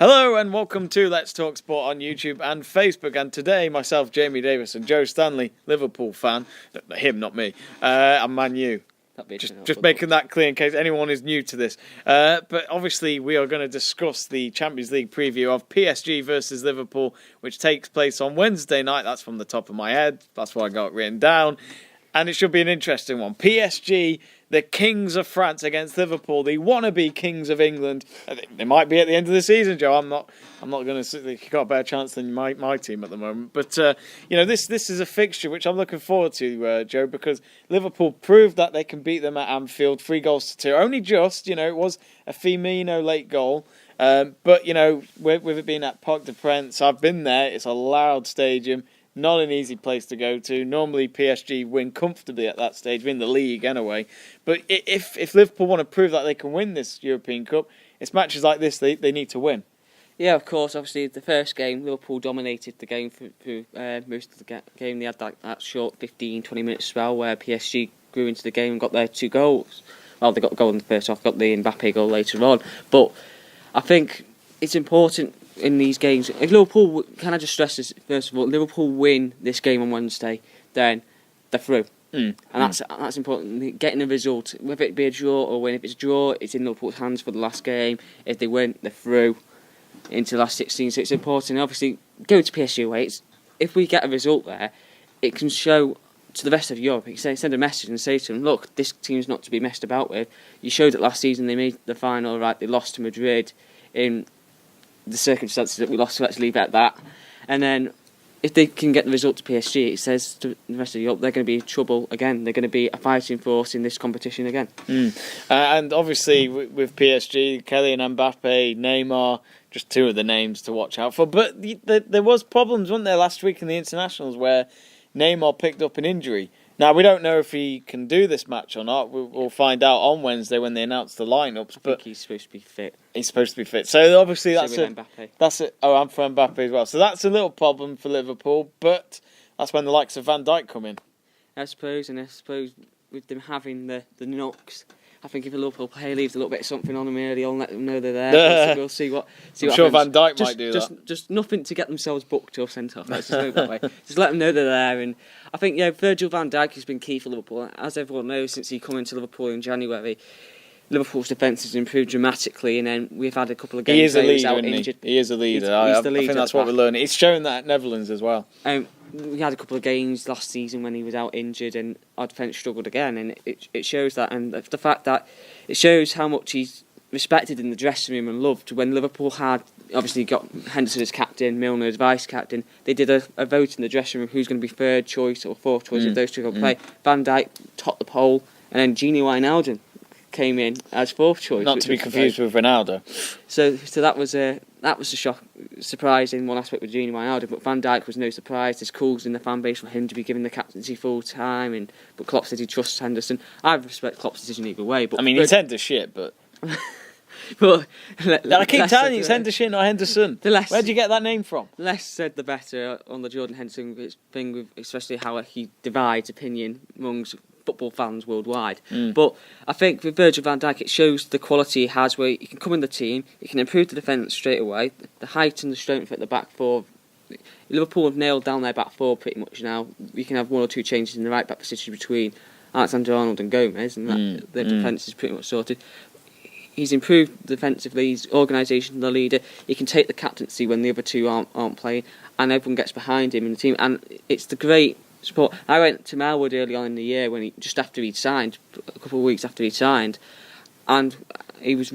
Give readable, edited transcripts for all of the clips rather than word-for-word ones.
Hello and welcome to Let's Talk Sport on YouTube and Facebook. And today, myself, Jamie Davies and Joe Stanley, Liverpool fan, him, not me, and Man U. Just making that clear in case anyone is new to this. But obviously, we are going to discuss the Champions League preview of PSG versus Liverpool, which takes place on Wednesday night. That's from the top of my head. That's what I got written down. And it should be an interesting one. PSG, the kings of France against Liverpool, the wannabe kings of England. They might be at the end of the season, Joe. I'm not going to say they've got a better chance than my team at the moment. But this is a fixture which I'm looking forward to, Joe, because Liverpool proved that they can beat them at Anfield, 3-2. Only just, it was a Firmino late goal. But with it being at Parc des Princes, I've been there. It's a loud stadium. Not an easy place to go to. Normally PSG win comfortably at that stage, win the league anyway. But if Liverpool want to prove that they can win this European Cup, it's matches like this they need to win. Yeah, of course. Obviously, the first game, Liverpool dominated the game for most of the game. They had that short 15-20 minute spell where PSG grew into the game and got their 2 goals. Well, they got the goal in the first half, got the Mbappe goal later on. But I think it's important in these games. If Liverpool, can I just stress this, first of all, Liverpool win this game on Wednesday, then they're through. And that's important. Getting a result, whether it be a draw or win. If it's a draw, it's in Liverpool's hands for the last game. If they win, they're through into the last 16. So it's important. Obviously, going to PSG away, if we get a result there, it can show to the rest of Europe. You can send a message and say to them, look, this team's not to be messed about with. You showed it last season. They made the final, right? They lost to Madrid in the circumstances that we lost, so let's leave it at that. And then if they can get the result to PSG, it says to the rest of Europe they're going to be trouble again. They're going to be a fighting force in this competition again. And obviously with PSG, Kylian Mbappe, Neymar, just 2 of the names to watch out for. But there was problems, weren't there, last week in the internationals where Neymar picked up an injury. Now, we don't know if he can do this match or not. We'll find out on Wednesday when they announce the lineups. I think he's supposed to be fit. He's supposed to be fit. So obviously that's Mbappe. I'm for Mbappe as well. So that's a little problem for Liverpool, but that's when the likes of Van Dijk come in. I suppose with them having the knocks, I think if a Liverpool player leaves a little bit of something on them early on, let them know they're there. We'll see what I'm sure happens. Van Dijk might do that. Just nothing to get themselves booked or sent off. Let's just go that way. Just let them know they're there. And I think Virgil van Dijk has been key for Liverpool. As everyone knows, since he came into Liverpool in January, Liverpool's defence has improved dramatically, and then we've had a couple of games where he was out injured. He is a leader. I think that's what we're learning. He's shown that at Netherlands as well. We had a couple of games last season when he was out injured, and our defence struggled again, and it shows that, and the fact that it shows how much he's respected in the dressing room and loved. When Liverpool had obviously got Henderson as captain, Milner as vice captain, they did a vote in the dressing room who's going to be 3rd choice or 4th choice if those 2 can play. Van Dijk topped the poll, and then Gini Wijnaldum came in as 4th choice. Not to be confused with Ronaldo. So that was a shock, surprise in one aspect with Gini Wijnaldum, but Van Dijk was no surprise. There's calls in the fan base for him to be given the captaincy full time, but Klopp said he trusts Henderson. I respect Klopp's decision either way. But he's Henderson shit, but. But I keep telling you, it's Henderson, not Henderson. Where'd you get that name from? Less said the better on the Jordan Henderson thing, with especially how he divides opinion amongst football fans worldwide. But I think with Virgil van Dijk, it shows the quality he has, where he can come in the team, he can improve the defence straight away, the height and the strength at the back 4. Liverpool have nailed down their back 4 pretty much now. We can have 1 or 2 changes in the right back position between Alexander-Arnold and Gomez, and their defence is pretty much sorted. He's improved defensively, he's organisation, the leader. He can take the captaincy when the other 2 aren't playing, and everyone gets behind him in the team. And it's the great support. I went to Melwood early on in the year just after he'd signed, a couple of weeks after he'd signed, and it was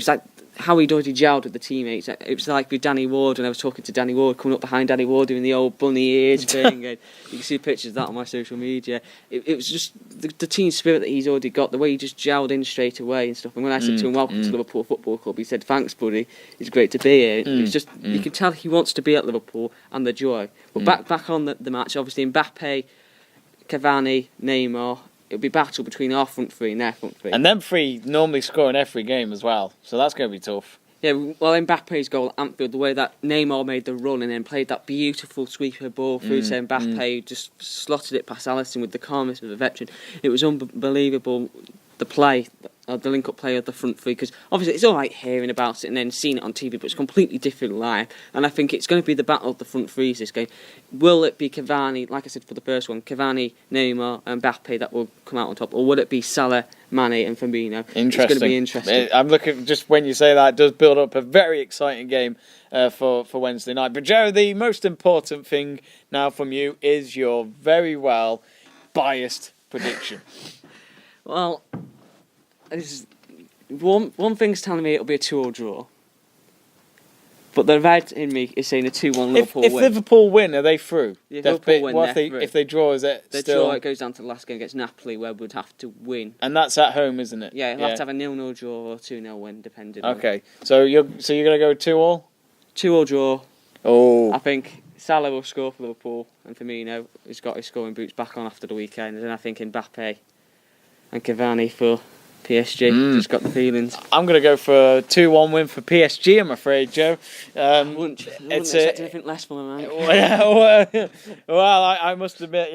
like how he'd already gelled with the teammates. It was like with Danny Ward, when I was talking to Danny Ward, coming up behind Danny Ward doing the old bunny ears thing, and you can see pictures of that on my social media. It was just the team spirit that he's already got, the way he just gelled in straight away and stuff. And when I said to him, welcome to Liverpool Football Club, he said, thanks buddy, it's great to be here. It's just, you can tell he wants to be at Liverpool and the joy. But back on the match, obviously Mbappe, Cavani, Neymar, it'll be battle between our front 3 and their front 3. And them 3 normally score in every game as well, so that's going to be tough. Yeah, well, Mbappe's goal at Anfield, the way that Neymar made the run and then played that beautiful sweeper ball through to Mbappe, just slotted it past Alisson with the calmness of a veteran. It was unbelievable, the play the link-up play of the front three, because obviously it's all right hearing about it and then seeing it on TV, but it's completely different live. And I think it's going to be the battle of the front threes this game. Will it be Cavani, like I said for the first one, Cavani, Neymar and Mbappe that will come out on top, or will it be Salah, Mane and Firmino? Interesting. It's going to be interesting. I'm looking, just when you say that, it does build up a very exciting game for Wednesday night. But Joe, the most important thing now from you is your very well biased prediction. Well, one thing's telling me it'll be a 2-2 draw. But the red in me is saying a 2-1 Liverpool win. If Liverpool win, are they through? If Liverpool win, what if they draw, is it still... draw, it goes down to the last game against Napoli, where we'd have to win. And that's at home, isn't it? Yeah, we'll have to have a 0-0 draw or 2-0 win, depending Okay, so you're going to go 2-2? 2-2 draw. Oh. I think Salah will score for Liverpool, and Firmino has got his scoring boots back on after the weekend. And then I think Mbappe and Cavani for PSG. Just got the feelings. I'm going to go for a 2-1 win for PSG, I'm afraid, Joe. I wouldn't expect anything less from him, mate. Well, I must admit,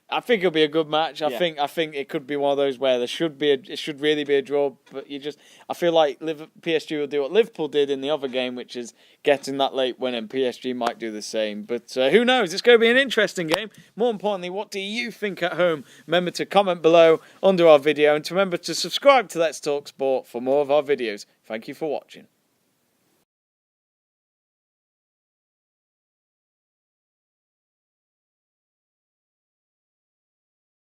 I think it'll be a good match. I think it could be one of those where it should really be a draw. But I feel like PSG will do what Liverpool did in the other game, which is getting that late win, and PSG might do the same. But who knows? It's going to be an interesting game. More importantly, what do you think at home? Remember to comment below under our video, and to remember to subscribe to Let's Talk Sport for more of our videos. Thank you for watching.